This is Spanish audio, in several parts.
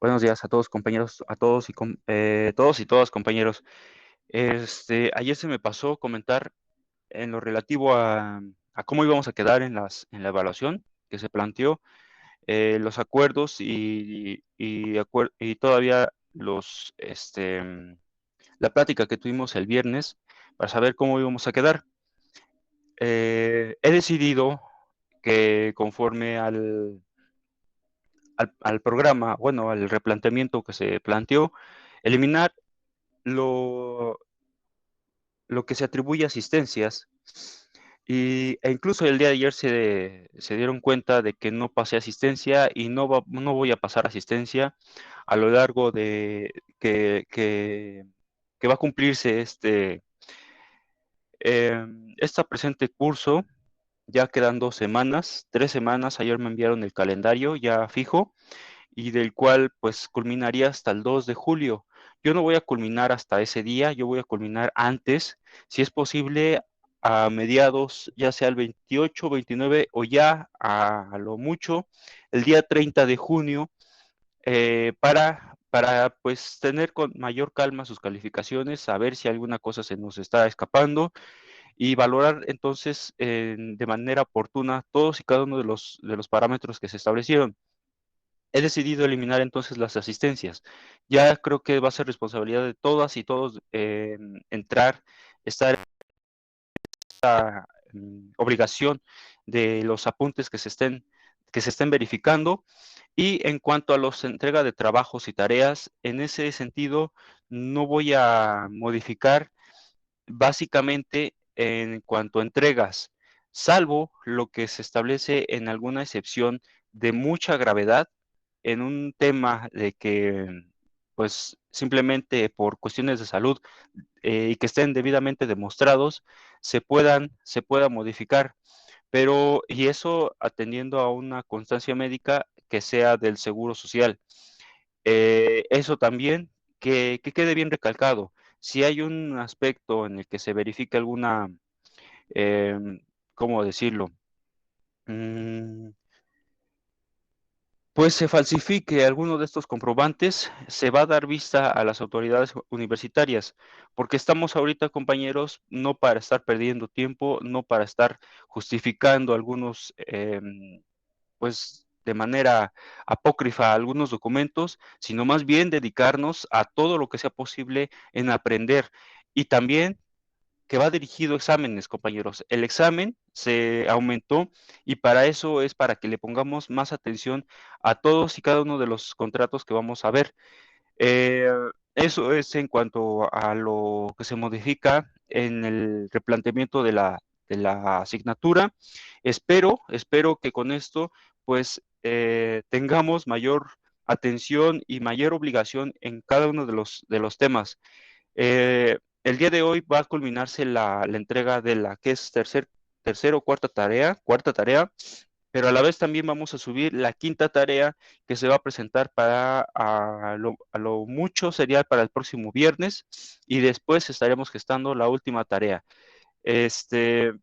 Buenos días a todos compañeros, a todos todos y todas compañeros. Ayer se me pasó comentar en lo relativo a cómo íbamos a quedar en la evaluación que se planteó, los acuerdos y todavía la plática que tuvimos el viernes para saber cómo íbamos a quedar. He decidido que conforme al programa, bueno, al replanteamiento que se planteó, eliminar lo, lo que se atribuye a asistencias e incluso el día de ayer se dieron cuenta de que no pasé asistencia y no voy a pasar asistencia a lo largo de que va a cumplirse esta presente curso. Ya quedan 2 semanas, 3 semanas. Ayer me enviaron el calendario ya fijo y del cual pues culminaría hasta el 2 de julio. Yo no voy a culminar hasta ese día, yo voy a culminar antes, si es posible, a mediados, ya sea el 28, 29 o ya a lo mucho el día 30 de junio, para pues tener con mayor calma sus calificaciones, saber si alguna cosa se nos está escapando y valorar entonces de manera oportuna todos y cada uno de los parámetros que se establecieron. He decidido eliminar entonces las asistencias. Ya creo que va a ser responsabilidad de todas y todos estar en esta obligación de los apuntes que se estén verificando. Y en cuanto a los entrega de trabajos y tareas, en ese sentido, no voy a modificar básicamente en cuanto a entregas, salvo lo que se establece en alguna excepción de mucha gravedad en un tema de que, pues, simplemente por cuestiones de salud y que estén debidamente demostrados, se pueda modificar, pero, y eso atendiendo a una constancia médica que sea del Seguro Social. Eso también, que quede bien recalcado. Si hay un aspecto en el que se verifique alguna, em, ¿cómo decirlo? Mm, pues se falsifique alguno de estos comprobantes, se va a dar vista a las autoridades universitarias, porque estamos ahorita, compañeros, no para estar perdiendo tiempo, no para estar justificando algunos, pues de manera apócrifa algunos documentos, sino más bien dedicarnos a todo lo que sea posible en aprender. Y también que va dirigido a exámenes, compañeros. El examen se aumentó y para eso es para que le pongamos más atención a todos y cada uno de los contratos que vamos a ver. Eh, Eso es en cuanto a lo que se modifica en el replanteamiento de la asignatura. Espero que con esto, pues, tengamos mayor atención y mayor obligación en cada uno de los temas. El día de hoy va a culminarse la entrega de la que es tercero o cuarta tarea, pero a la vez también vamos a subir la quinta tarea que se va a presentar a lo mucho sería para el próximo viernes y después estaremos gestando la última tarea. Este,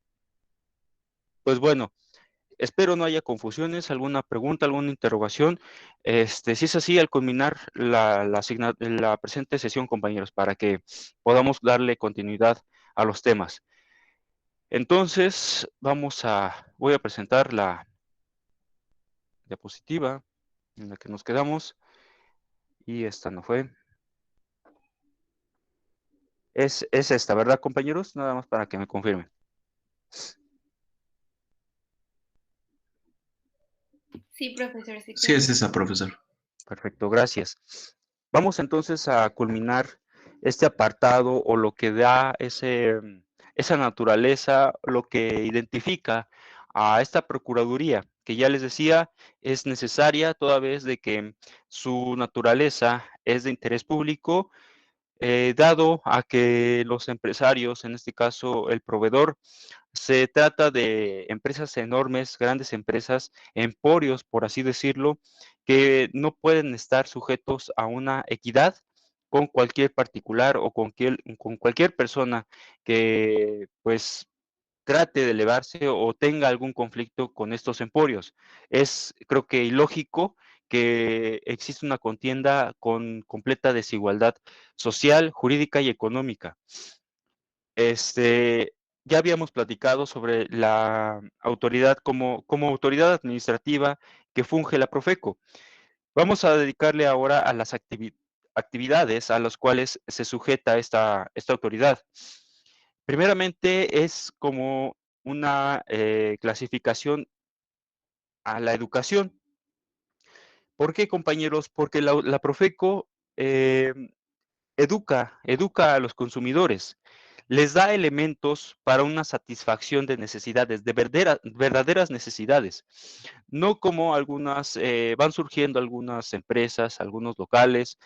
pues bueno, espero no haya confusiones, alguna pregunta, alguna interrogación. Si es así, al culminar la presente sesión, compañeros, para que podamos darle continuidad a los temas. Entonces, voy a presentar la diapositiva en la que nos quedamos y esta no fue. Es esta, ¿verdad, compañeros? Nada más para que me confirmen. Sí, profesor, sí, Sí, claro. es esa, profesor. Perfecto, gracias. Vamos entonces a culminar este apartado o lo que da esa naturaleza, lo que identifica a esta Procuraduría, que ya les decía, es necesaria toda vez de que su naturaleza es de interés público, dado a que los empresarios, en este caso el proveedor, se trata de empresas enormes, grandes empresas, emporios, por así decirlo, que no pueden estar sujetos a una equidad con cualquier particular o con cualquier persona que, pues, trate de elevarse o tenga algún conflicto con estos emporios. Es, creo que ilógico que existe una contienda con completa desigualdad social, jurídica y económica. Este, ya habíamos platicado sobre la autoridad como autoridad administrativa que funge la Profeco. Vamos a dedicarle ahora a las actividades a las cuales se sujeta esta autoridad. Primeramente, es como una, clasificación a la educación. ¿Por qué, compañeros? Porque la Profeco, educa a los consumidores, les da elementos para una satisfacción de necesidades, de verdaderas necesidades, no como algunas, van surgiendo algunas empresas, algunos locales,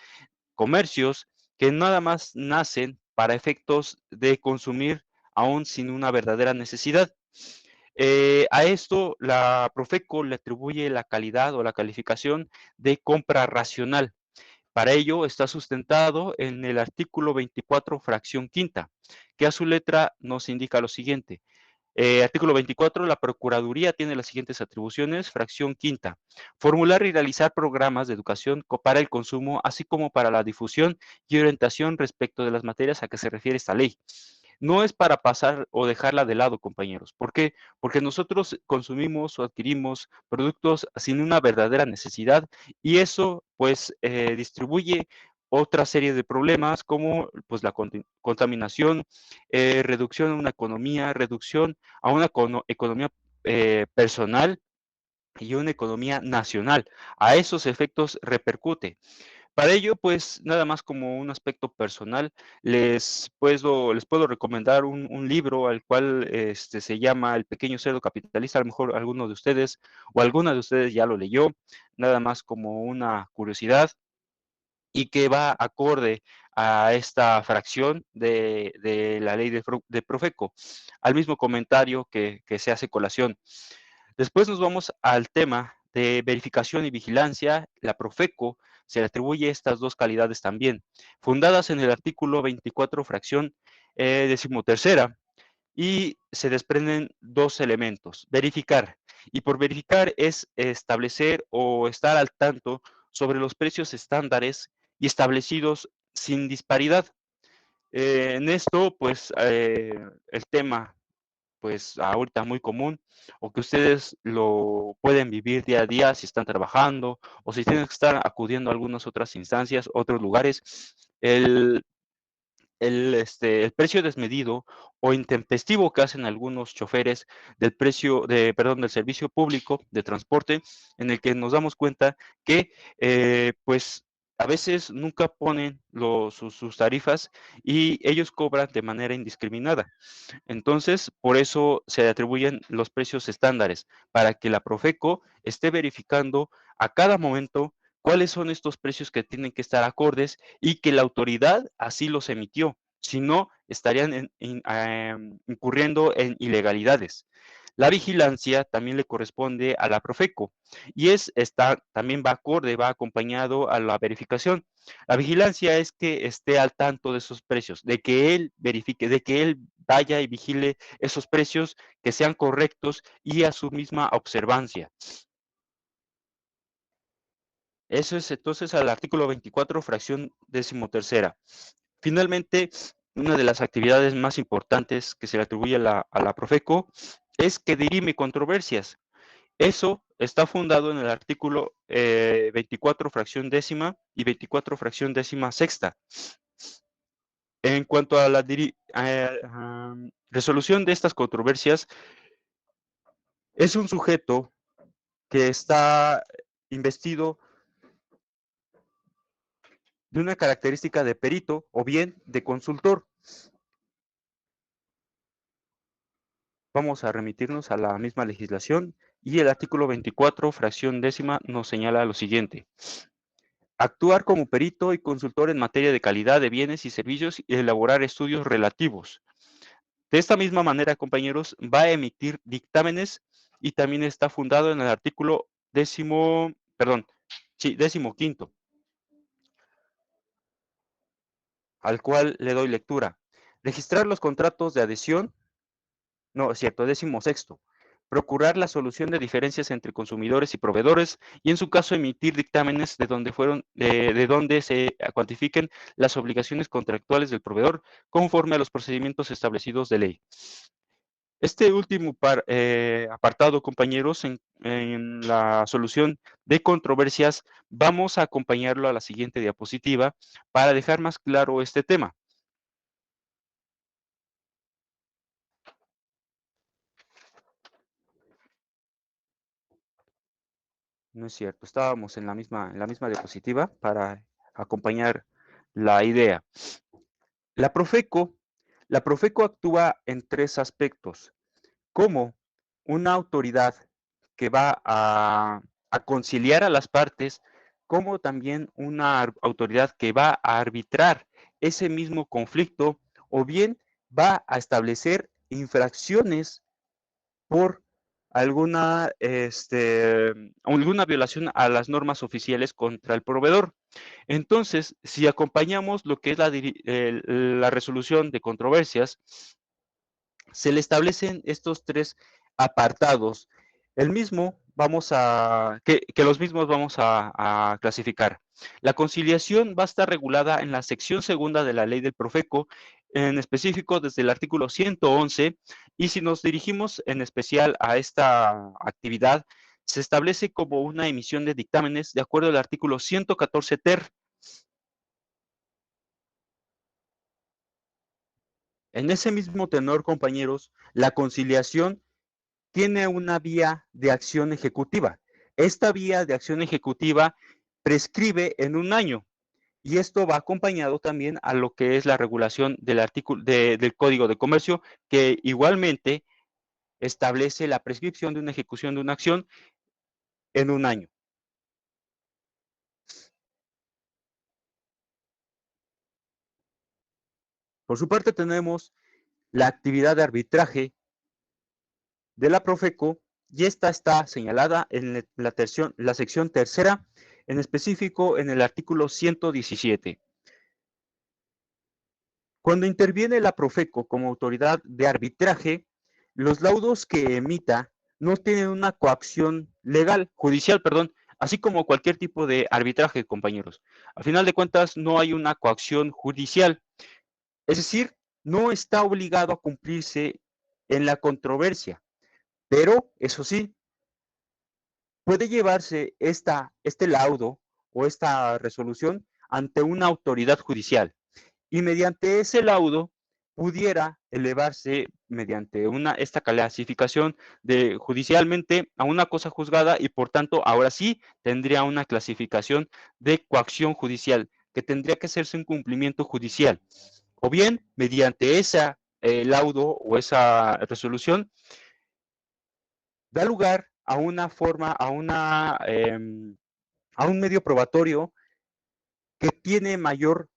comercios que nada más nacen para efectos de consumir aún sin una verdadera necesidad. A esto la Profeco le atribuye la calidad o la calificación de compra racional. Para ello está sustentado en el artículo 24, fracción quinta, que a su letra nos indica lo siguiente. Artículo 24. La Procuraduría tiene las siguientes atribuciones. Fracción quinta. Formular y realizar programas de educación para el consumo, así como para la difusión y orientación respecto de las materias a que se refiere esta ley. No es para pasar o dejarla de lado, compañeros. ¿Por qué? Porque nosotros consumimos o adquirimos productos sin una verdadera necesidad y eso pues distribuye otra serie de problemas como pues la contaminación, reducción a una economía, reducción a una economía personal y una economía nacional. A esos efectos repercute. Para ello, pues, nada más como un aspecto personal, les puedo recomendar un libro al cual, se llama El pequeño cerdo capitalista, a lo mejor alguno de ustedes o alguna de ustedes ya lo leyó, nada más como una curiosidad, y que va acorde a esta fracción de la ley de Profeco, al mismo comentario que se hace colación. Después nos vamos al tema de verificación y vigilancia. La Profeco se le atribuye estas dos calidades también, fundadas en el artículo 24, fracción decimotercera, y se desprenden dos elementos. Verificar. Y por verificar es establecer o estar al tanto sobre los precios estándares y establecidos sin disparidad. En esto, pues, el tema pues ahorita muy común, o que ustedes lo pueden vivir día a día si están trabajando o si tienen que estar acudiendo a algunas otras instancias, otros lugares, el, el precio desmedido o intempestivo que hacen algunos choferes del precio de, perdón, del servicio público de transporte, en el que nos damos cuenta que, pues, a veces nunca ponen sus tarifas y ellos cobran de manera indiscriminada. Entonces, por eso se atribuyen los precios estándares, para que la Profeco esté verificando a cada momento cuáles son estos precios que tienen que estar acordes y que la autoridad así los emitió. Si no, estarían incurriendo en ilegalidades. La vigilancia también le corresponde a la Profeco y también va acorde, va acompañado a la verificación. La vigilancia es que esté al tanto de esos precios, de que él verifique, de que él vaya y vigile esos precios, que sean correctos y a su misma observancia. Eso es entonces al artículo 24, fracción decimotercera. Finalmente, una de las actividades más importantes que se le atribuye a la Profeco es que dirime controversias. Eso está fundado en el artículo 24, fracción décima y 24, fracción décima sexta. En cuanto a la resolución de estas controversias, es un sujeto que está investido de una característica de perito o bien de consultor. Vamos a remitirnos a la misma legislación y el artículo 24, fracción décima, nos señala lo siguiente. Actuar como perito y consultor en materia de calidad de bienes y servicios y elaborar estudios relativos. De esta misma manera, compañeros, va a emitir dictámenes y también está fundado en el artículo décimo quinto, al cual le doy lectura. Registrar los contratos de adhesión, no, es cierto, décimo sexto. procurar la solución de diferencias entre consumidores y proveedores y en su caso emitir dictámenes de donde se cuantifiquen las obligaciones contractuales del proveedor conforme a los procedimientos establecidos de ley. Este último apartado, compañeros, en la solución de controversias, vamos a acompañarlo a la siguiente diapositiva para dejar más claro este tema. No es cierto, estábamos en la misma diapositiva para acompañar la idea. La Profeco, la Profeco actúa en tres aspectos, como una autoridad que va a conciliar a las partes, como también una autoridad que va a arbitrar ese mismo conflicto o bien va a establecer infracciones por alguna violación a las normas oficiales contra el proveedor. Entonces, si acompañamos lo que es la resolución de controversias, se le establecen estos tres apartados. Que los mismos vamos a clasificar. La conciliación va a estar regulada en la sección segunda de la ley del Profeco, en específico desde el artículo 111, y si nos dirigimos en especial a esta actividad, se establece como una emisión de dictámenes de acuerdo al artículo 114 ter. En ese mismo tenor, compañeros, la conciliación tiene una vía de acción ejecutiva. Esta vía de acción ejecutiva prescribe en un año y esto va acompañado también a lo que es la regulación del Código de Comercio, que igualmente establece la prescripción de una ejecución de una acción en un año. Por su parte tenemos la actividad de arbitraje de la Profeco y esta está señalada en la sección tercera, en específico en el artículo 117. Cuando interviene la Profeco como autoridad de arbitraje, los laudos que emita no tienen una coacción legal, judicial, perdón, así como cualquier tipo de arbitraje, compañeros. A final de cuentas, no hay una coacción judicial, es decir, no está obligado a cumplirse en la controversia, pero eso sí, puede llevarse este laudo o esta resolución ante una autoridad judicial y mediante ese laudo pudiera elevarse mediante esta clasificación de judicialmente a una cosa juzgada y por tanto ahora sí tendría una clasificación de coacción judicial que tendría que hacerse un cumplimiento judicial o bien mediante ese laudo o esa resolución da lugar a una forma, a un medio probatorio que tiene mayor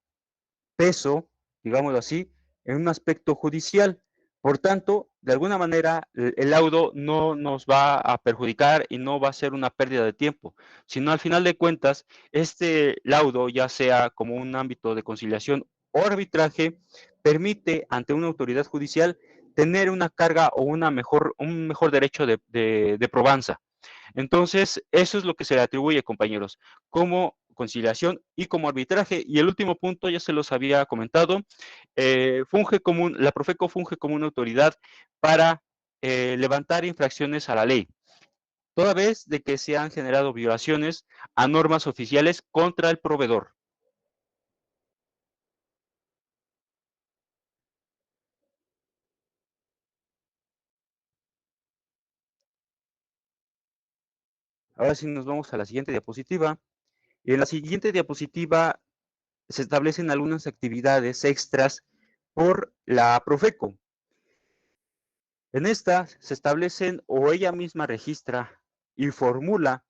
peso, digámoslo así, en un aspecto judicial. Por tanto, de alguna manera, el laudo no nos va a perjudicar y no va a ser una pérdida de tiempo, sino al final de cuentas, este laudo, ya sea como un ámbito de conciliación o arbitraje, permite ante una autoridad judicial tener una carga o un mejor derecho de probanza. Entonces, eso es lo que se le atribuye, compañeros, como conciliación y como arbitraje. Y el último punto, ya se los había comentado, la Profeco funge como una autoridad para levantar infracciones a la ley, toda vez de que se han generado violaciones a normas oficiales contra el proveedor. Ahora sí nos vamos a la siguiente diapositiva. Y en la siguiente diapositiva se establecen algunas actividades extras por la Profeco. En esta se establecen o ella misma registra y formula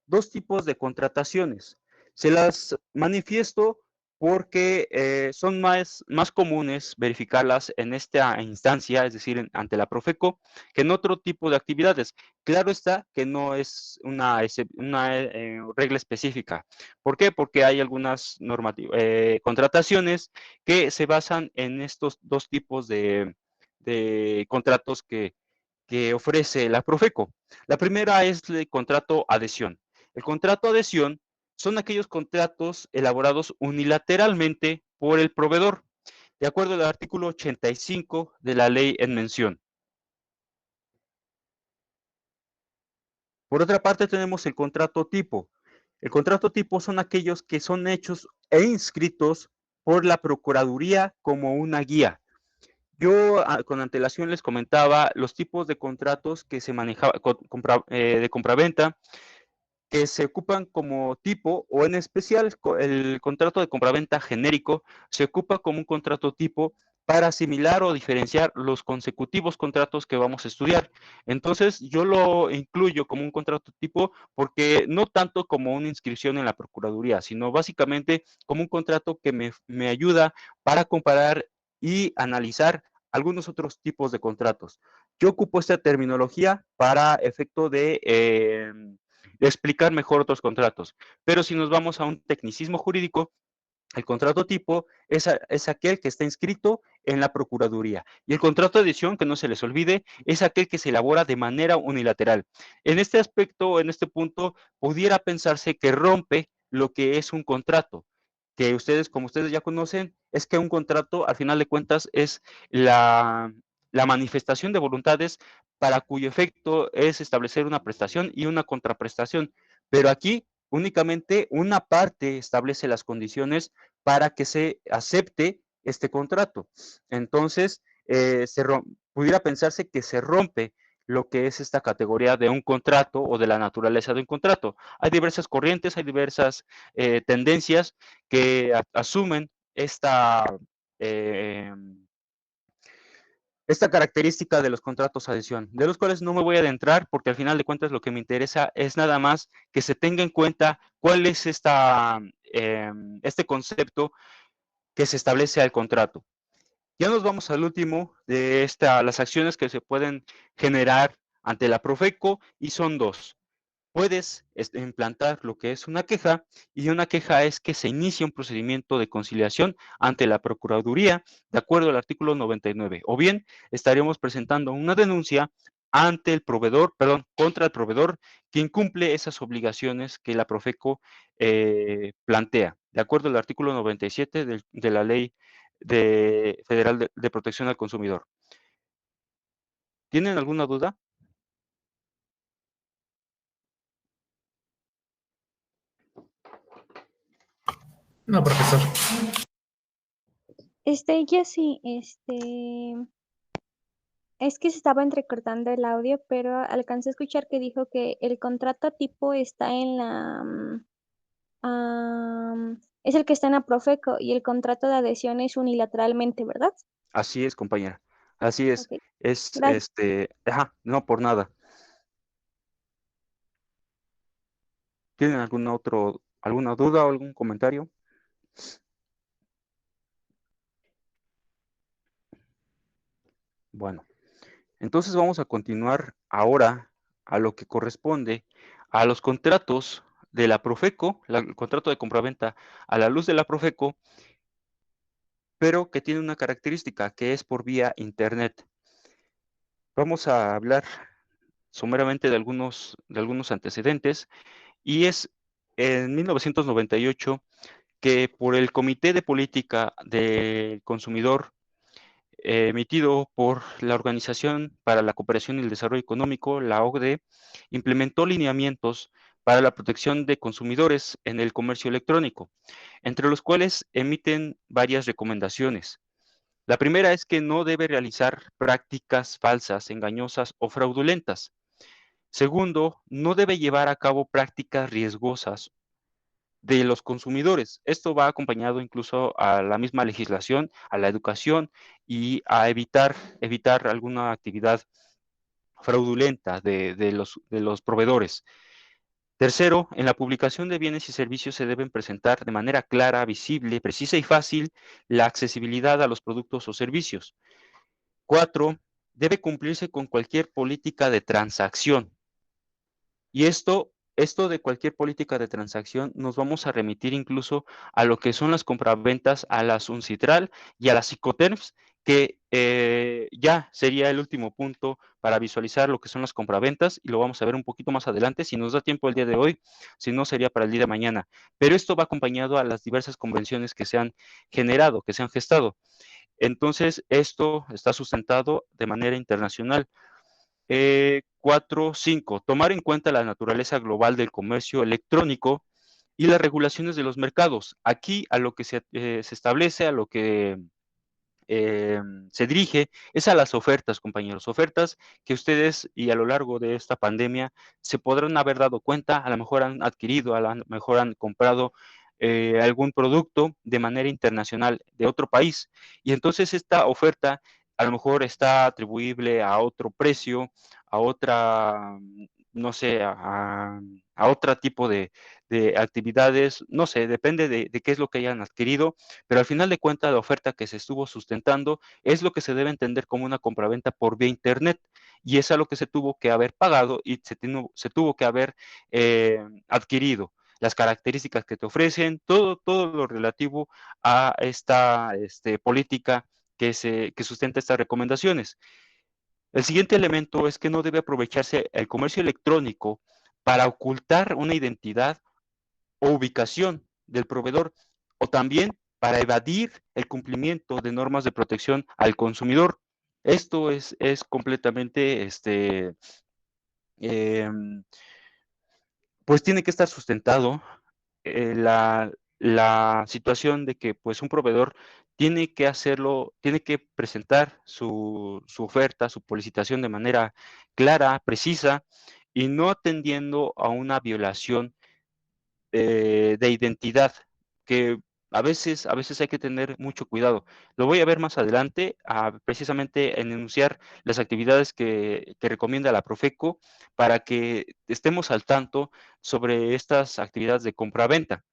dos tipos de contrataciones. Se las manifiesto porque son más comunes verificarlas en esta instancia, es decir, ante la Profeco, que en otro tipo de actividades. Claro está que no es una regla específica. ¿Por qué? Porque hay algunas contrataciones que se basan en estos dos tipos de contratos que ofrece la Profeco. La primera es el contrato adhesión. El contrato adhesión son aquellos contratos elaborados unilateralmente por el proveedor, de acuerdo al artículo 85 de la ley en mención. Por otra parte, tenemos el contrato tipo. El contrato tipo son aquellos que son hechos e inscritos por la Procuraduría como una guía. Yo con antelación les comentaba los tipos de contratos que se manejaba de compraventa, que se ocupan como tipo, o en especial el contrato de compraventa genérico, se ocupa como un contrato tipo para asimilar o diferenciar los consecutivos contratos que vamos a estudiar. Entonces, yo lo incluyo como un contrato tipo porque no tanto como una inscripción en la Procuraduría, sino básicamente como un contrato que me ayuda para comparar y analizar algunos otros tipos de contratos. Yo ocupo esta terminología para efecto de explicar mejor otros contratos. Pero si nos vamos a un tecnicismo jurídico, el contrato tipo es aquel que está inscrito en la Procuraduría. Y el contrato de adhesión, que no se les olvide, es aquel que se elabora de manera unilateral. En este aspecto, en este punto, pudiera pensarse que rompe lo que es un contrato, que ustedes, como ustedes ya conocen, es que un contrato, al final de cuentas, es la manifestación de voluntades para cuyo efecto es establecer una prestación y una contraprestación. Pero aquí únicamente una parte establece las condiciones para que se acepte este contrato. Entonces, pudiera pensarse que se rompe lo que es esta categoría de un contrato o de la naturaleza de un contrato. Hay diversas corrientes, hay diversas tendencias que asumen eh, esta característica de los contratos adhesión, de los cuales no me voy a adentrar porque al final de cuentas lo que me interesa es nada más que se tenga en cuenta cuál es este concepto que se establece al contrato. Ya nos vamos al último de las acciones que se pueden generar ante la Profeco y son dos. Puedes implantar lo que es una queja y una queja es que se inicie un procedimiento de conciliación ante la Procuraduría de acuerdo al artículo 99 o bien estaremos presentando una denuncia ante el proveedor, perdón, contra el proveedor que incumple esas obligaciones que la Profeco plantea, de acuerdo al artículo 97 de la Ley Federal de Protección al Consumidor. ¿Tienen alguna duda? No, profesor. Ya sí, es que se estaba entrecortando el audio, pero alcancé a escuchar que dijo que el contrato tipo está en es el que está en la Profeco y el contrato de adhesión es unilateralmente, ¿verdad? Así es, compañera. Así es. Ok, Es, gracias. no por nada. ¿Tienen alguna duda o algún comentario? Bueno, entonces vamos a continuar ahora a lo que corresponde a los contratos de la Profeco, el contrato de compraventa a la luz de la Profeco, pero que tiene una característica que es por vía internet. Vamos a hablar someramente de algunos antecedentes y es en 1998 que por el Comité de Política del Consumidor emitido por la Organización para la Cooperación y el Desarrollo Económico, la OCDE, implementó lineamientos para la protección de consumidores en el comercio electrónico, entre los cuales emiten varias recomendaciones. La primera es que no debe realizar prácticas falsas, engañosas o fraudulentas. Segundo, no debe llevar a cabo prácticas riesgosas de los consumidores. Esto va acompañado incluso a la misma legislación, a la educación y a evitar alguna actividad fraudulenta de los proveedores. Tercero, en la publicación de bienes y servicios se deben presentar de manera clara, visible, precisa y fácil la accesibilidad a los productos o servicios. Cuatro, debe cumplirse con cualquier política de transacción. Y esto esto de cualquier política de transacción nos vamos a remitir incluso a lo que son las compraventas a las Uncitral y a las Icoterms, que ya sería el último punto para visualizar lo que son las compraventas, y lo vamos a ver un poquito más adelante, si nos da tiempo el día de hoy, si no sería para el día de mañana. Pero esto va acompañado a las diversas convenciones que se han generado, que se han gestado. Entonces, esto está sustentado de manera internacional. 4.5. Tomar en cuenta la naturaleza global del comercio electrónico y las regulaciones de los mercados. Aquí a lo que se establece, a lo que se dirige, es a las ofertas, compañeros. Ofertas que ustedes y a lo largo de esta pandemia se podrán haber dado cuenta, a lo mejor han adquirido, a lo mejor han comprado algún producto de manera internacional de otro país. Y entonces esta oferta a lo mejor está atribuible a otro precio, a otra, no sé, a otro tipo de actividades, no sé, depende de qué es lo que hayan adquirido, pero al final de cuentas la oferta que se estuvo sustentando es lo que se debe entender como una compraventa por vía internet, y es a lo que se tuvo que haber pagado y se tuvo que haber adquirido. Las características que te ofrecen, todo lo relativo a esta política que sustenta estas recomendaciones. El siguiente elemento es que no debe aprovecharse el comercio electrónico para ocultar una identidad o ubicación del proveedor, o también para evadir el cumplimiento de normas de protección al consumidor. Esto es completamente, eh, pues tiene que estar sustentado la situación de que pues un proveedor tiene que hacerlo, tiene que presentar su oferta, su solicitación de manera clara, precisa, y no atendiendo a una violación de identidad, que a veces hay que tener mucho cuidado. Lo voy a ver más adelante, precisamente en enunciar las actividades que recomienda la Profeco para que estemos al tanto sobre estas actividades de compra-venta.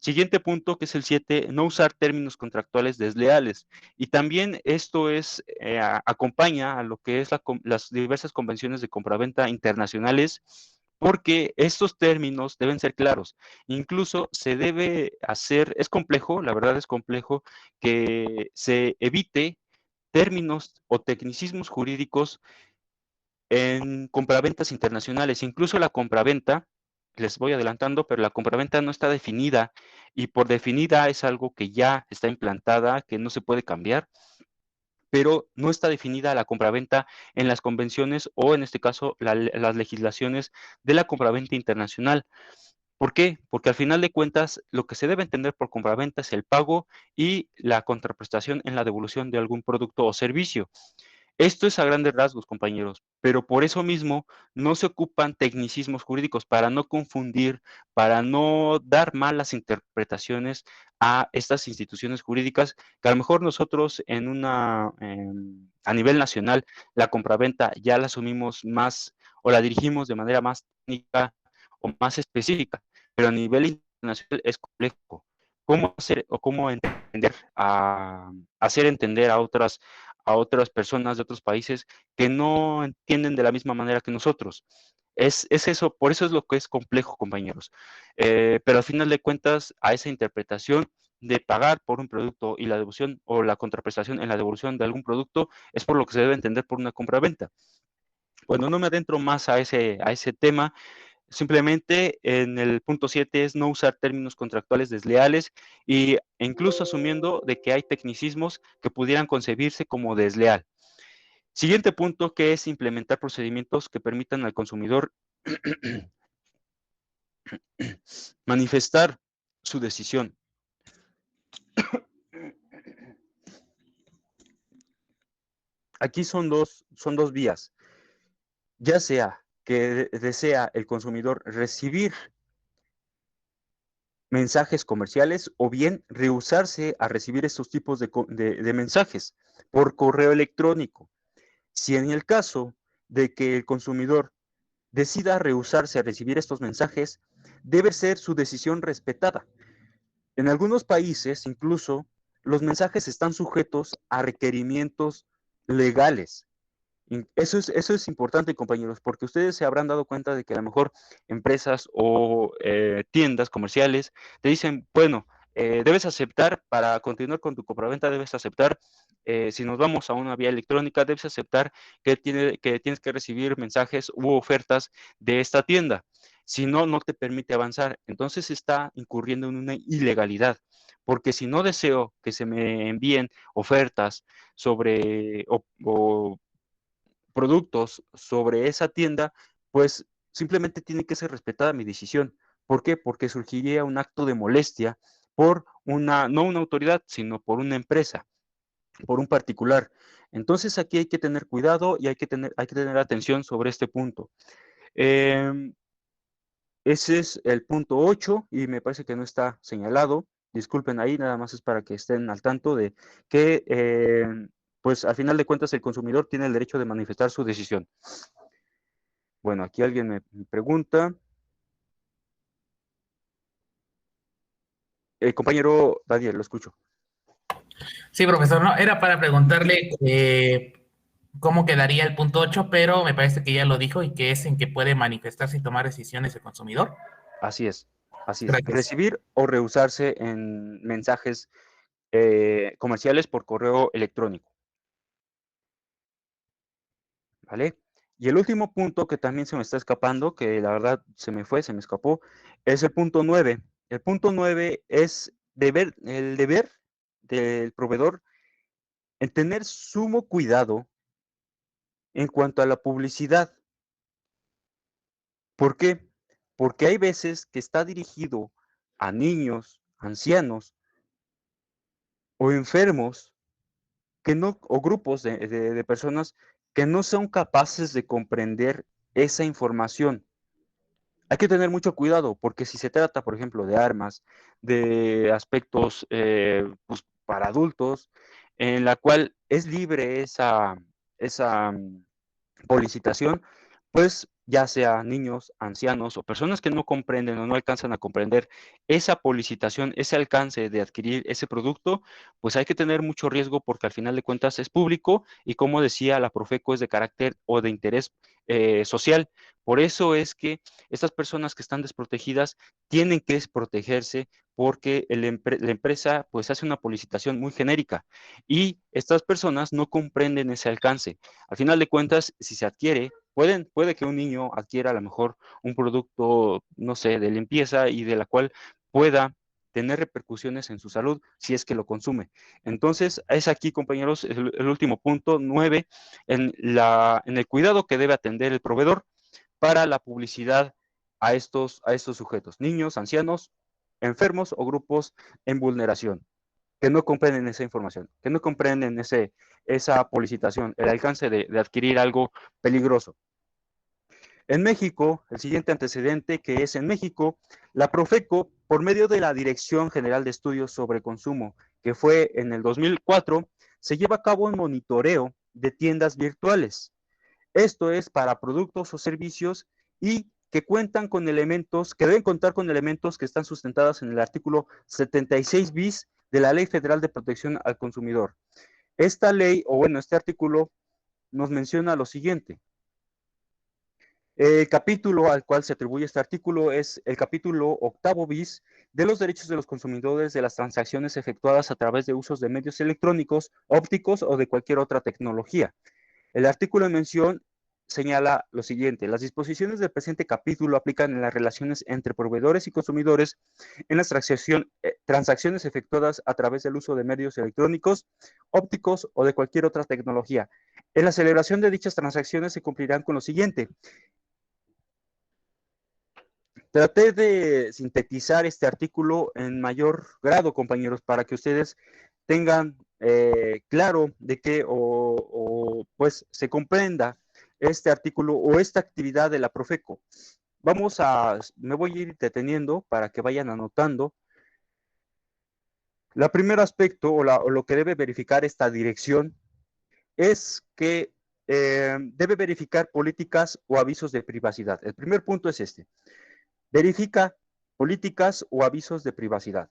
Siguiente punto, que es el 7, no usar términos contractuales desleales. Y también esto acompaña a lo que es las diversas convenciones de compraventa internacionales, porque estos términos deben ser claros. Incluso se debe hacer, es complejo, la verdad es complejo, que se evite términos o tecnicismos jurídicos en compraventas internacionales. Incluso la compraventa, les voy adelantando, pero la compraventa no está definida, y por definida es algo que ya está implantada, que no se puede cambiar, pero no está definida la compraventa en las convenciones o en este caso las legislaciones de la compraventa internacional. ¿Por qué? Porque al final de cuentas lo que se debe entender por compraventa es el pago y la contraprestación en la devolución de algún producto o servicio. Esto es a grandes rasgos, compañeros, pero por eso mismo no se ocupan tecnicismos jurídicos para no confundir, para no dar malas interpretaciones a estas instituciones jurídicas, que a lo mejor nosotros a nivel nacional, la compraventa ya la asumimos más o la dirigimos de manera más técnica o más específica, pero a nivel internacional es complejo. ¿Cómo hacer o cómo entender hacer entender a otras personas de otros países que no entienden de la misma manera que nosotros? Es eso, por eso es lo que es complejo, compañeros. Pero al final de cuentas, a esa interpretación de pagar por un producto y la devolución o la contraprestación en la devolución de algún producto es por lo que se debe entender por una compraventa. Bueno, no me adentro más a ese tema. Simplemente en el punto 7 es no usar términos contractuales desleales, e incluso asumiendo de que hay tecnicismos que pudieran concebirse como desleal. Siguiente punto, que es implementar procedimientos que permitan al consumidor manifestar su decisión. Aquí son dos vías. Ya sea que desea el consumidor recibir mensajes comerciales o bien rehusarse a recibir estos tipos de mensajes por correo electrónico. Si en el caso de que el consumidor decida rehusarse a recibir estos mensajes, debe ser su decisión respetada. En algunos países, incluso, los mensajes están sujetos a requerimientos legales. Eso es importante, compañeros, porque ustedes se habrán dado cuenta de que a lo mejor empresas o tiendas comerciales te dicen, bueno, debes aceptar, para continuar con tu compraventa, debes aceptar, si nos vamos a una vía electrónica, debes aceptar que tienes que recibir mensajes u ofertas de esta tienda. Si no, no te permite avanzar. Entonces está incurriendo en una ilegalidad, porque si no deseo que se me envíen ofertas sobre o productos sobre esa tienda, pues simplemente tiene que ser respetada mi decisión. ¿Por qué? Porque surgiría un acto de molestia por no una autoridad, sino por una empresa, por un particular. Entonces aquí hay que tener cuidado y hay que tener atención sobre este punto. Ese es el punto 8 y me parece que no está señalado. Disculpen ahí, nada más es para que estén al tanto de que, pues al final de cuentas, el consumidor tiene el derecho de manifestar su decisión. Bueno, aquí alguien me pregunta. Compañero Daniel, lo escucho. Sí, profesor, no, era para preguntarle cómo quedaría el punto 8, pero me parece que ya lo dijo y que es en que puede manifestarse y tomar decisiones el consumidor. Así es, así es. Gracias. Recibir o rehusarse en mensajes comerciales por correo electrónico, ¿vale? Y el último punto que también se me está escapando, que la verdad se me escapó, es el punto 9. El punto 9 es el deber del proveedor en tener sumo cuidado en cuanto a la publicidad. ¿Por qué? Porque hay veces que está dirigido a niños, ancianos o enfermos que no, o grupos de personas que no son capaces de comprender esa información. Hay que tener mucho cuidado, porque si se trata, por ejemplo, de armas, de aspectos pues, para adultos, en la cual es libre esa publicitación, pues ya sea niños, ancianos o personas que no comprenden o no alcanzan a comprender esa publicitación, ese alcance de adquirir ese producto, pues hay que tener mucho riesgo porque al final de cuentas es público y como decía la Profeco es de carácter o de interés social. Por eso es que estas personas que están desprotegidas tienen que protegerse porque la empresa pues hace una publicitación muy genérica y estas personas no comprenden ese alcance. Al final de cuentas, si se adquiere, puede que un niño adquiera a lo mejor un producto, no sé, de limpieza y de la cual pueda tener repercusiones en su salud si es que lo consume. Entonces, es aquí, compañeros, el último punto, 9, en el cuidado que debe atender el proveedor para la publicidad a estos sujetos, niños, ancianos, enfermos o grupos en vulneración que no comprenden esa información, que no comprenden esa publicitación, el alcance de adquirir algo peligroso. En México, el siguiente antecedente que es en México, la Profeco, por medio de la Dirección General de Estudios sobre Consumo, que fue en el 2004, se lleva a cabo un monitoreo de tiendas virtuales. Esto es para productos o servicios y que cuentan con elementos, que deben contar con elementos que están sustentados en el artículo 76 bis de la Ley Federal de Protección al Consumidor. Esta ley, o bueno, este artículo nos menciona lo siguiente. El capítulo al cual se atribuye este artículo es el capítulo 8 bis de los derechos de los consumidores de las transacciones efectuadas a través de usos de medios electrónicos, ópticos o de cualquier otra tecnología. El artículo en mención señala lo siguiente: las disposiciones del presente capítulo aplican en las relaciones entre proveedores y consumidores en las transacciones efectuadas a través del uso de medios electrónicos, ópticos o de cualquier otra tecnología. En la celebración de dichas transacciones se cumplirán con lo siguiente. Traté de sintetizar este artículo en mayor grado, compañeros, para que ustedes tengan claro de qué pues se comprenda este artículo o esta actividad de la Profeco. Me voy a ir deteniendo para que vayan anotando. El primer aspecto o lo que debe verificar esta dirección es que debe verificar políticas o avisos de privacidad. El primer punto es este. Verifica políticas o avisos de privacidad.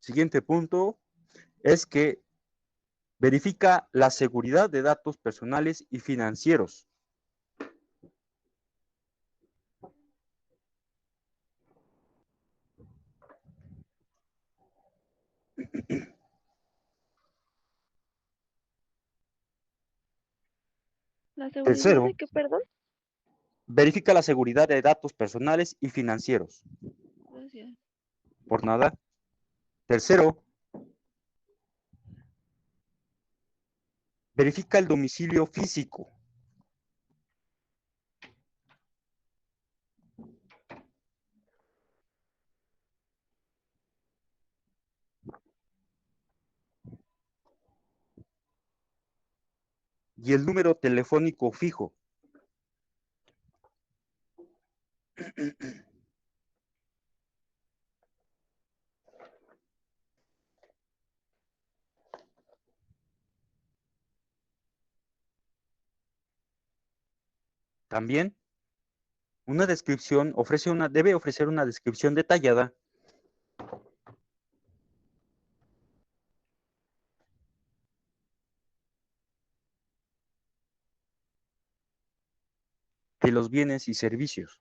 Siguiente punto es que verifica la seguridad de datos personales y financieros. ¿La seguridad Tercero, de qué, perdón? verifica la seguridad de datos personales y financieros. Gracias. Por nada. Tercero, verifica el domicilio físico. Y el número telefónico fijo. También, una descripción debe ofrecer una descripción detallada de los bienes y servicios.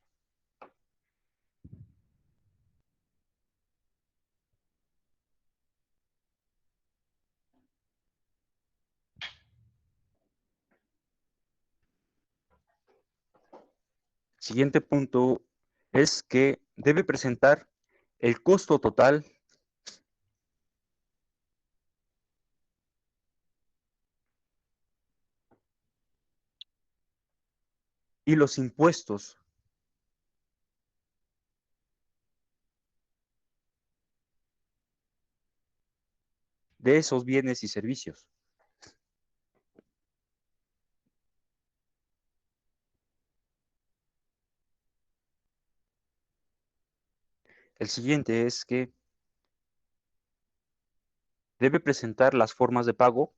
Siguiente punto es que debe presentar el costo total y los impuestos de esos bienes y servicios. El siguiente es que debe presentar las formas de pago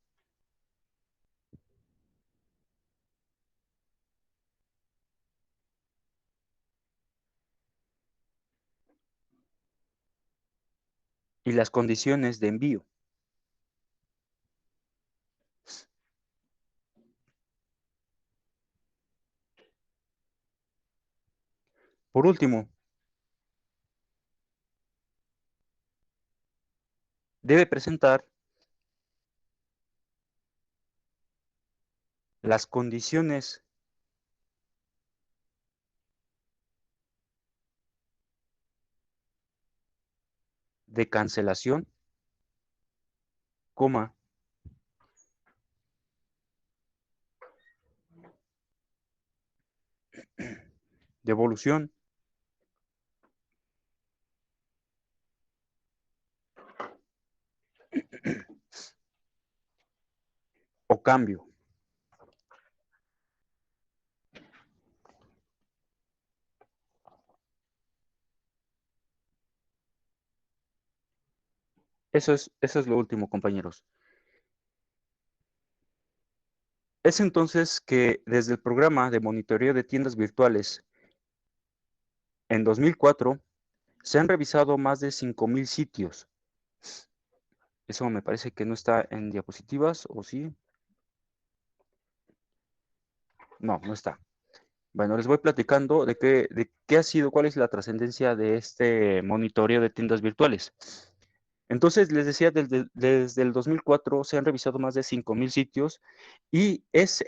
y las condiciones de envío. Por último, debe presentar las condiciones de cancelación, coma, devolución o cambio. Eso es lo último, compañeros. Es entonces que desde el programa de monitoreo de tiendas virtuales en 2004 se han revisado más de 5,000 sitios. Eso me parece que no está en diapositivas, ¿o sí? No, no está. Bueno, les voy platicando de qué ha sido, cuál es la trascendencia de este monitoreo de tiendas virtuales. Entonces, les decía, desde el 2004 se han revisado más de 5,000 sitios y es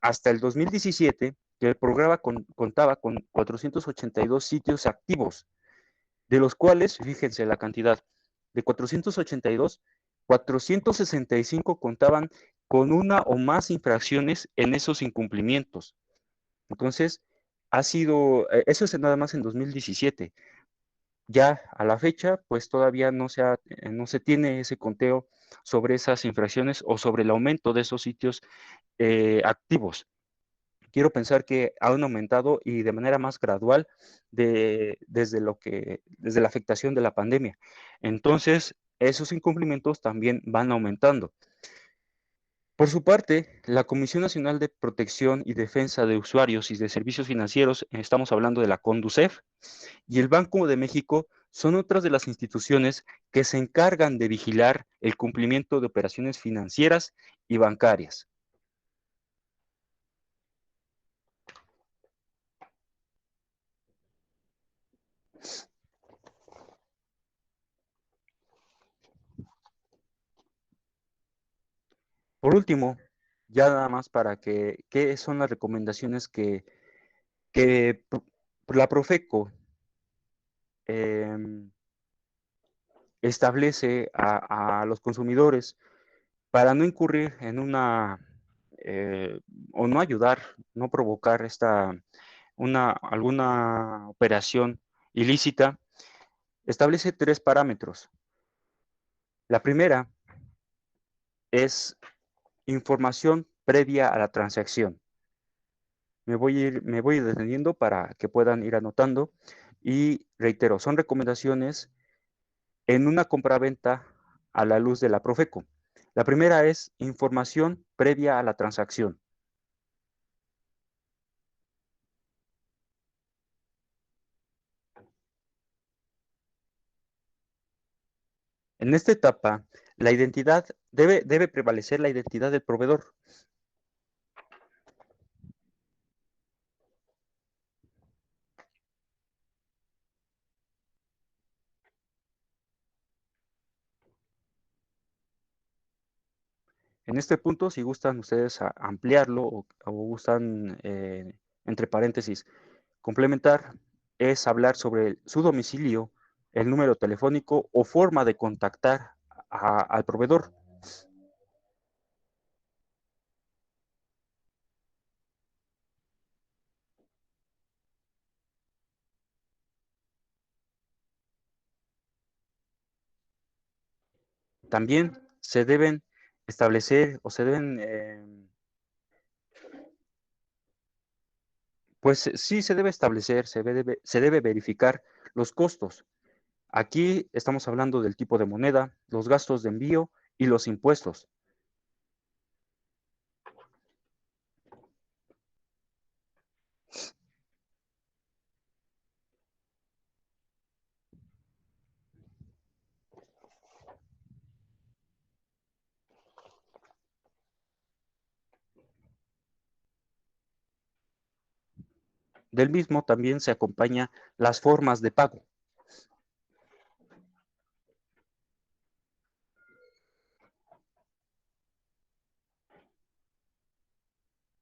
hasta el 2017 que el programa contaba con 482 sitios activos, de los cuales, fíjense la cantidad, de 482, 465 contaban con una o más infracciones en esos incumplimientos. Entonces, eso es nada más en 2017. Ya a la fecha, pues todavía no se tiene ese conteo sobre esas infracciones o sobre el aumento de esos sitios activos. Quiero pensar que han aumentado y de manera más gradual desde la afectación de la pandemia. Entonces, esos incumplimientos también van aumentando. Por su parte, la Comisión Nacional de Protección y Defensa de Usuarios y de Servicios Financieros, estamos hablando de la CONDUCEF, y el Banco de México son otras de las instituciones que se encargan de vigilar el cumplimiento de operaciones financieras y bancarias. Por último, ya nada más para ¿qué son las recomendaciones que la Profeco establece a los consumidores para no incurrir en o no ayudar, no provocar alguna operación ilícita? Establece 3 parámetros. La primera es información previa a la transacción. Me voy a ir deteniendo para que puedan ir anotando. Y reitero, son recomendaciones en una compraventa a la luz de la Profeco. La primera es información previa a la transacción. En esta etapa, la identidad debe prevalecer la identidad del proveedor. En este punto, si gustan ustedes ampliarlo o gustan, entre paréntesis, complementar, es hablar sobre su domicilio, el número telefónico o forma de contactar al proveedor. También se deben establecer o se deben, pues sí se debe establecer, se debe verificar los costos. Aquí estamos hablando del tipo de moneda, los gastos de envío y los impuestos. Del mismo también se acompaña las formas de pago.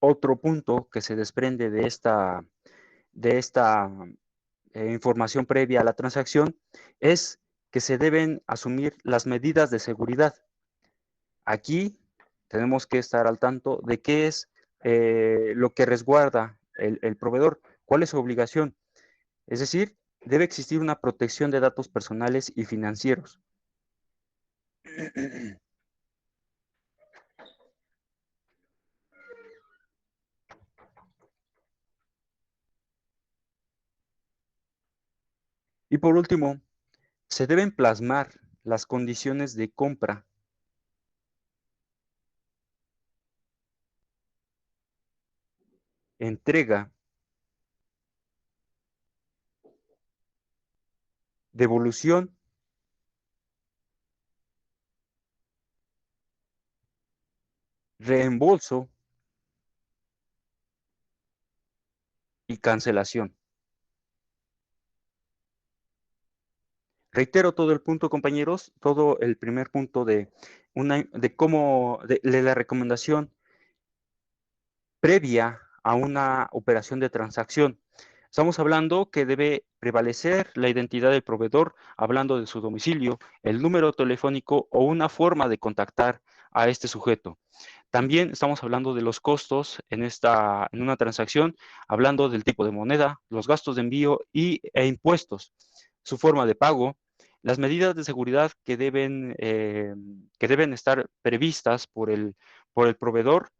Otro punto que se desprende de esta información previa a la transacción es que se deben asumir las medidas de seguridad. Aquí tenemos que estar al tanto de qué es lo que resguarda el proveedor, cuál es su obligación. Es decir, debe existir una protección de datos personales y financieros. Y por último, se deben plasmar las condiciones de compra, entrega, devolución, reembolso y cancelación. Reitero todo el punto, compañeros, todo el primer punto de la recomendación previa a una operación de transacción. Estamos hablando que debe prevalecer la identidad del proveedor, hablando de su domicilio, el número telefónico o una forma de contactar a este sujeto. También estamos hablando de los costos en una transacción, hablando del tipo de moneda, los gastos de envío e impuestos, su forma de pago, las medidas de seguridad que deben estar previstas por el proveedor.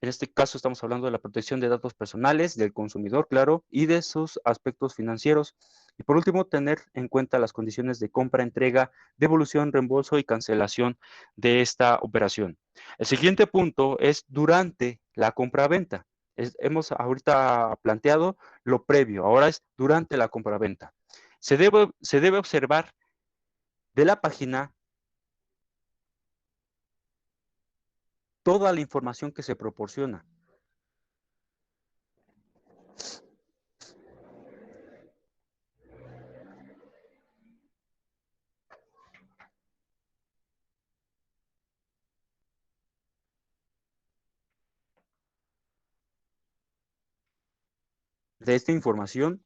En este caso estamos hablando de la protección de datos personales del consumidor, claro, y de sus aspectos financieros. Y por último, tener en cuenta las condiciones de compra, entrega, devolución, reembolso y cancelación de esta operación. El siguiente punto es durante la compraventa. Hemos ahorita planteado lo previo, ahora es durante la compraventa. Se debe observar de la página toda la información que se proporciona. De esta información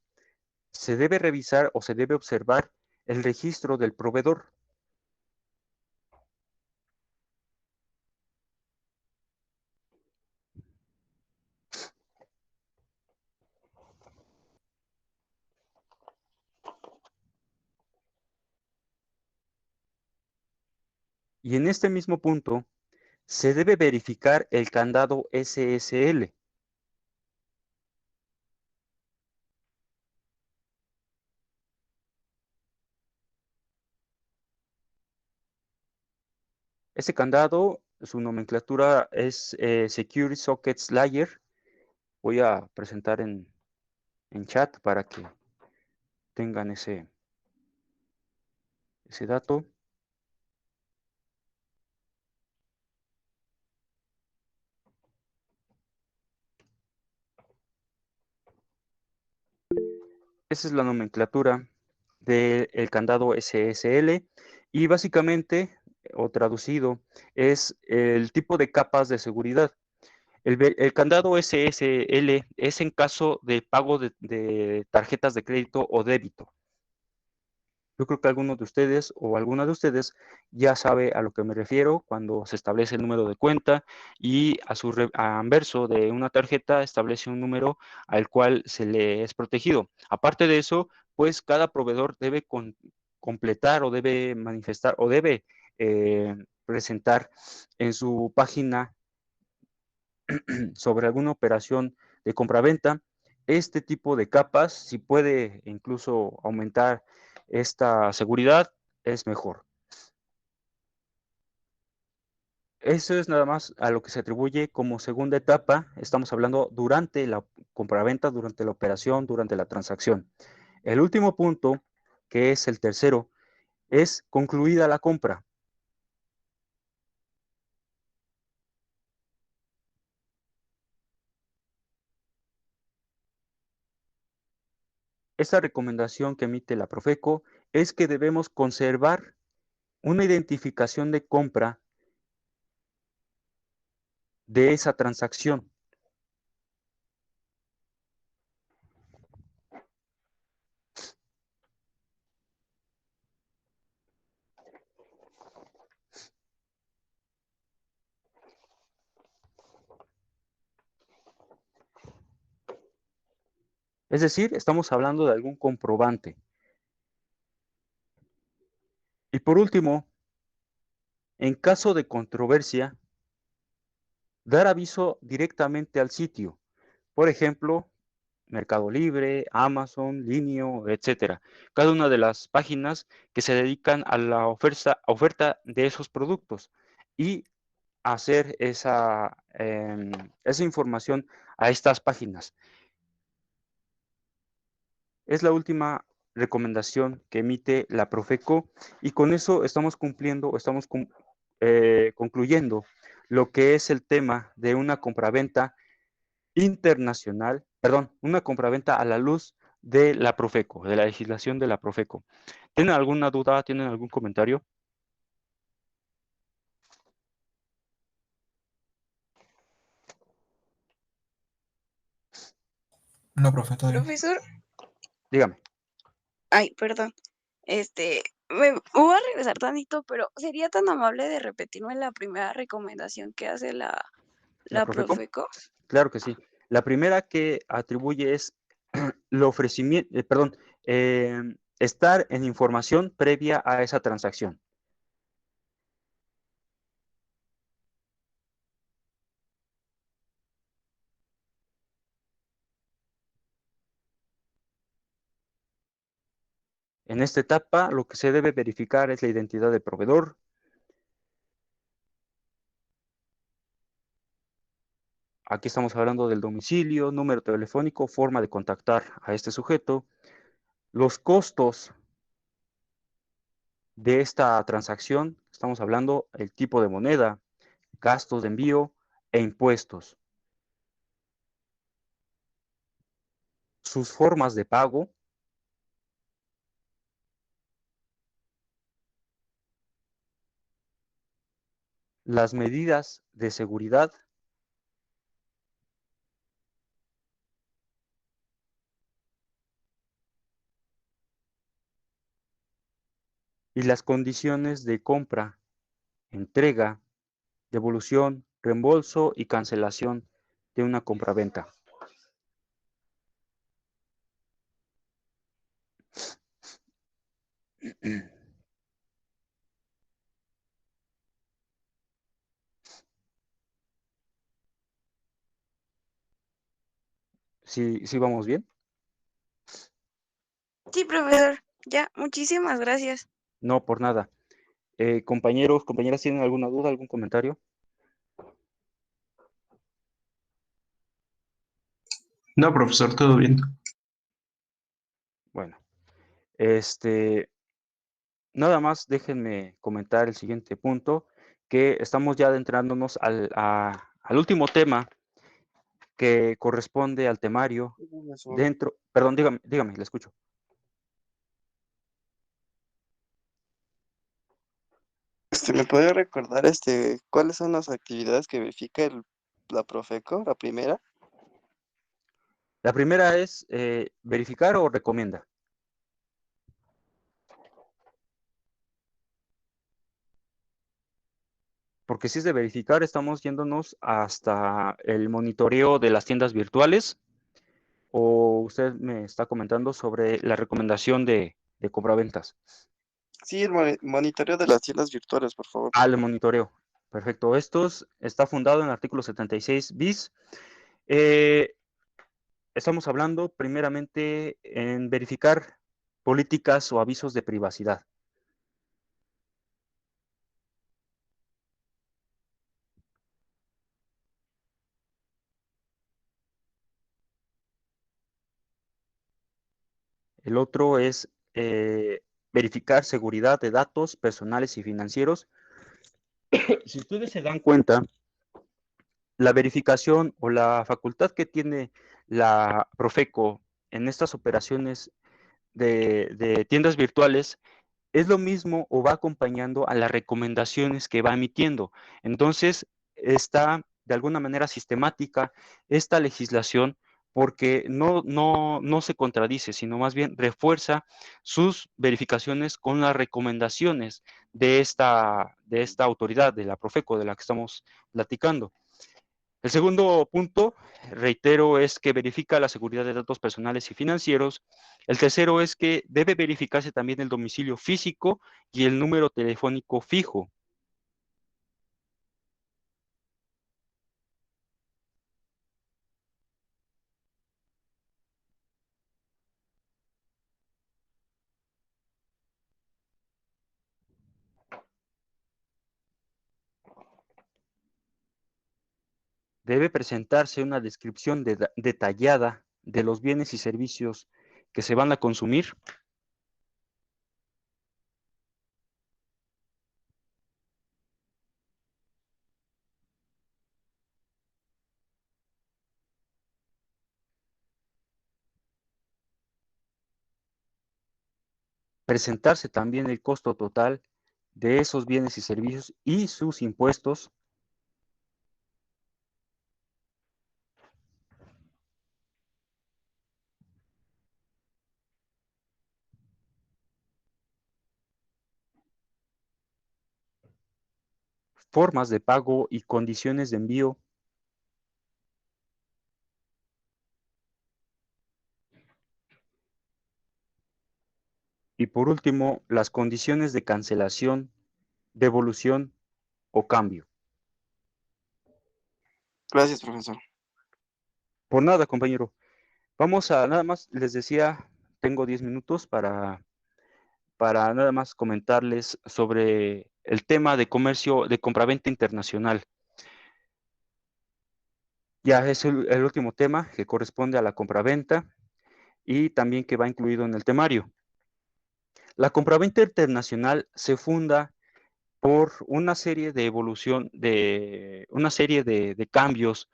se debe revisar o se debe observar el registro del proveedor. Y en este mismo punto se debe verificar el candado SSL. Ese candado, su nomenclatura es Security Sockets Layer. Voy a presentar en chat para que tengan ese dato. Esa es la nomenclatura del candado SSL y básicamente, o traducido, es el tipo de capas de seguridad. El candado SSL es en caso de pago de tarjetas de crédito o débito. Yo creo que algunos de ustedes o alguna de ustedes ya sabe a lo que me refiero cuando se establece el número de cuenta y a su anverso de una tarjeta establece un número al cual se le es protegido. Aparte de eso, pues cada proveedor debe completar o debe manifestar o debe presentar en su página sobre alguna operación de compraventa este tipo de capas. Si puede incluso aumentar esta seguridad, es mejor. Eso es nada más a lo que se atribuye como segunda etapa. Estamos hablando durante la compraventa, durante la operación, durante la transacción. El último punto, que es el tercero, es concluida la compra. Esta recomendación que emite la Profeco es que debemos conservar una identificación de compra de esa transacción. Es decir, estamos hablando de algún comprobante. Y por último, en caso de controversia, dar aviso directamente al sitio. Por ejemplo, Mercado Libre, Amazon, Linio, etcétera. Cada una de las páginas que se dedican a la oferta de esos productos y hacer esa información a estas páginas. Es la última recomendación que emite la Profeco y con eso estamos cumpliendo, estamos concluyendo lo que es el tema de una compraventa internacional, perdón, una compraventa a la luz de la Profeco, de la legislación de la Profeco. ¿Tienen alguna duda? ¿Tienen algún comentario? No, profe, todavía. Profesor, Dígame. ay, perdón. Me voy a regresar tantito, pero ¿sería tan amable de repetirme la primera recomendación que hace ¿La la Profeco? Profeco? Claro que sí. La primera que atribuye es el ofrecimiento, estar en información previa a esa transacción. En esta etapa, lo que se debe verificar es la identidad del proveedor. Aquí estamos hablando del domicilio, número telefónico, forma de contactar a este sujeto, Los costos de esta transacción, estamos hablando el tipo de moneda, gastos de envío e impuestos. Sus formas de pago, las medidas de seguridad, y las condiciones de compra, entrega, devolución, reembolso y cancelación de una compraventa. ¿Sí vamos bien? Sí, profesor. Ya, muchísimas gracias. No, por nada. Compañeros, compañeras, ¿tienen alguna duda, algún comentario? No, profesor, todo bien. Bueno, nada más déjenme comentar el siguiente punto, que estamos ya adentrándonos al último tema que corresponde al temario dentro, perdón, dígame, le escucho. ¿Me puede recordar cuáles son las actividades que verifica la Profeco, la primera? La primera es verificar o recomienda. Porque si es de verificar, estamos yéndonos hasta el monitoreo de las tiendas virtuales, o usted me está comentando sobre la recomendación de compraventas. Sí, el monitoreo de las tiendas virtuales, por favor. Al monitoreo. Perfecto. Está fundado en el artículo 76 bis. Estamos hablando primeramente en verificar políticas o avisos de privacidad. El otro es verificar seguridad de datos personales y financieros. Si ustedes se dan cuenta, la verificación o la facultad que tiene la Profeco en estas operaciones de tiendas virtuales es lo mismo o va acompañando a las recomendaciones que va emitiendo. Entonces, está de alguna manera sistemática esta legislación porque no se contradice, sino más bien refuerza sus verificaciones con las recomendaciones de esta autoridad, de la Profeco, de la que estamos platicando. El segundo punto, reitero, es que verifica la seguridad de datos personales y financieros. El tercero es que debe verificarse también el domicilio físico y el número telefónico fijo. Debe presentarse una descripción detallada de los bienes y servicios que se van a consumir. Presentarse también el costo total de esos bienes y servicios y sus impuestos. Formas de pago y condiciones de envío. Y por último, las condiciones de cancelación, devolución o cambio. Gracias, profesor. Por nada, compañero. Vamos a, nada más, les decía, tengo 10 minutos para nada más comentarles sobre el tema de comercio, de compraventa internacional. Ya es el último tema que corresponde a la compraventa. y también que va incluido en el temario. La compraventa internacional se funda por una serie de de cambios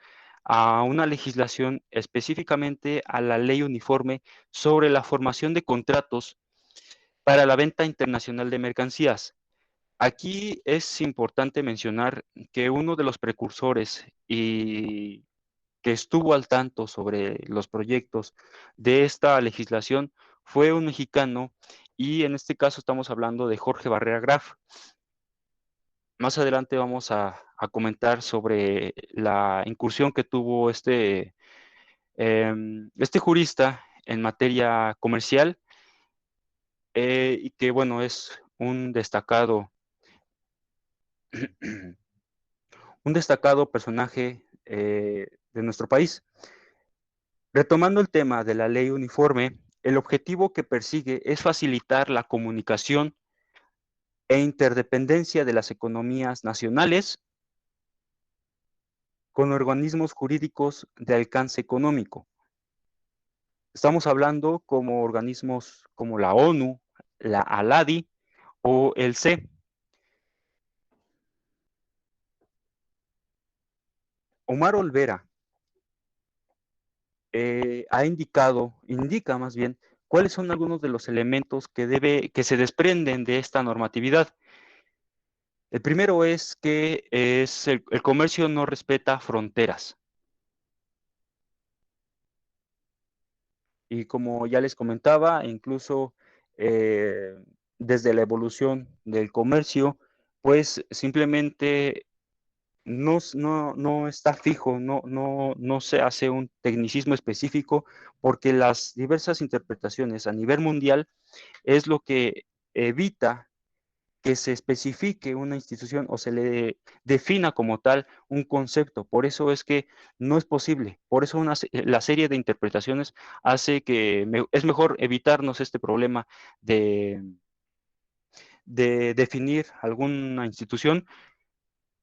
a una legislación, específicamente a la Ley Uniforme sobre la formación de contratos para la venta internacional de mercancías. Aquí es importante mencionar que uno de los precursores y que estuvo al tanto sobre los proyectos de esta legislación fue un mexicano, y en este caso estamos hablando de Jorge Barrera Graf. Más adelante vamos a comentar sobre la incursión que tuvo este jurista en materia comercial, y que, bueno, es un destacado personaje de nuestro país. Retomando el tema de la ley uniforme, el objetivo que persigue es facilitar la comunicación e interdependencia de las economías nacionales con organismos jurídicos de alcance económico. Estamos hablando como organismos como la ONU, la ALADI o el C. Omar Olvera indica más bien, cuáles son algunos de los elementos que se desprenden de esta normatividad. El primero es que el comercio no respeta fronteras. Y como ya les comentaba, incluso desde la evolución del comercio, pues simplemente no está fijo, no se hace un tecnicismo específico, porque las diversas interpretaciones a nivel mundial es lo que evita que se especifique una institución o se le defina como tal un concepto. Por eso es que no es posible. Por eso la serie de interpretaciones hace que es mejor evitarnos este problema de definir alguna institución,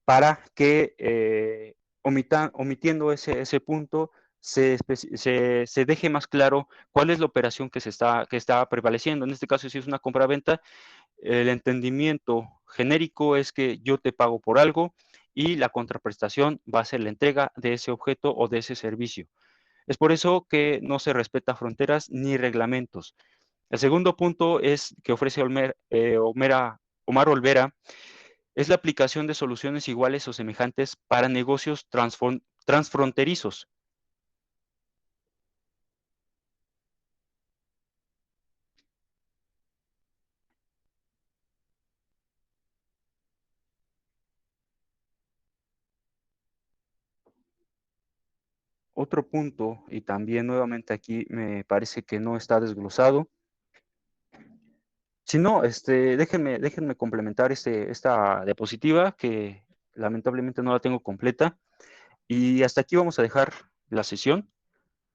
para que omitiendo ese punto se deje más claro cuál es la operación que está prevaleciendo. En este caso, si es una compraventa, el entendimiento genérico es que yo te pago por algo y la contraprestación va a ser la entrega de ese objeto o de ese servicio. Es por eso que no se respeta fronteras ni reglamentos. El segundo punto es que ofrece Omar Olvera, es la aplicación de soluciones iguales o semejantes para negocios transfronterizos. Otro punto, y también nuevamente aquí me parece que no está desglosado. Si no, déjenme complementar esta diapositiva, que lamentablemente no la tengo completa. Y hasta aquí vamos a dejar la sesión.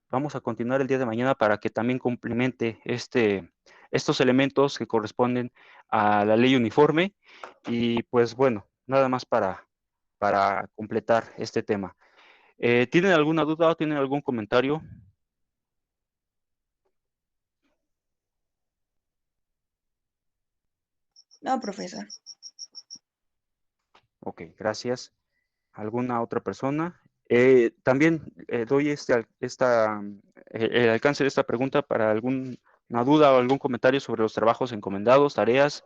Vamos a continuar el día de mañana para que también complemente estos elementos que corresponden a la ley uniforme. Y pues bueno, nada más para completar este tema. ¿Tienen alguna duda o tienen algún comentario? No, profesor. Ok, gracias. ¿Alguna otra persona? También doy el alcance de esta pregunta para alguna duda o algún comentario sobre los trabajos encomendados, tareas.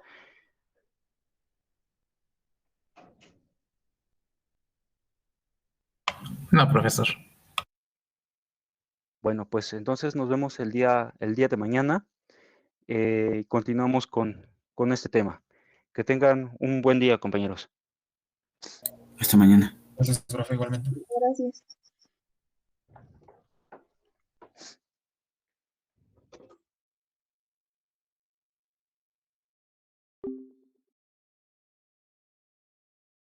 No, profesor. Bueno, pues entonces nos vemos el día de mañana. Continuamos con este tema. Que tengan un buen día, compañeros. Hasta mañana. Gracias, profe, igualmente. Gracias.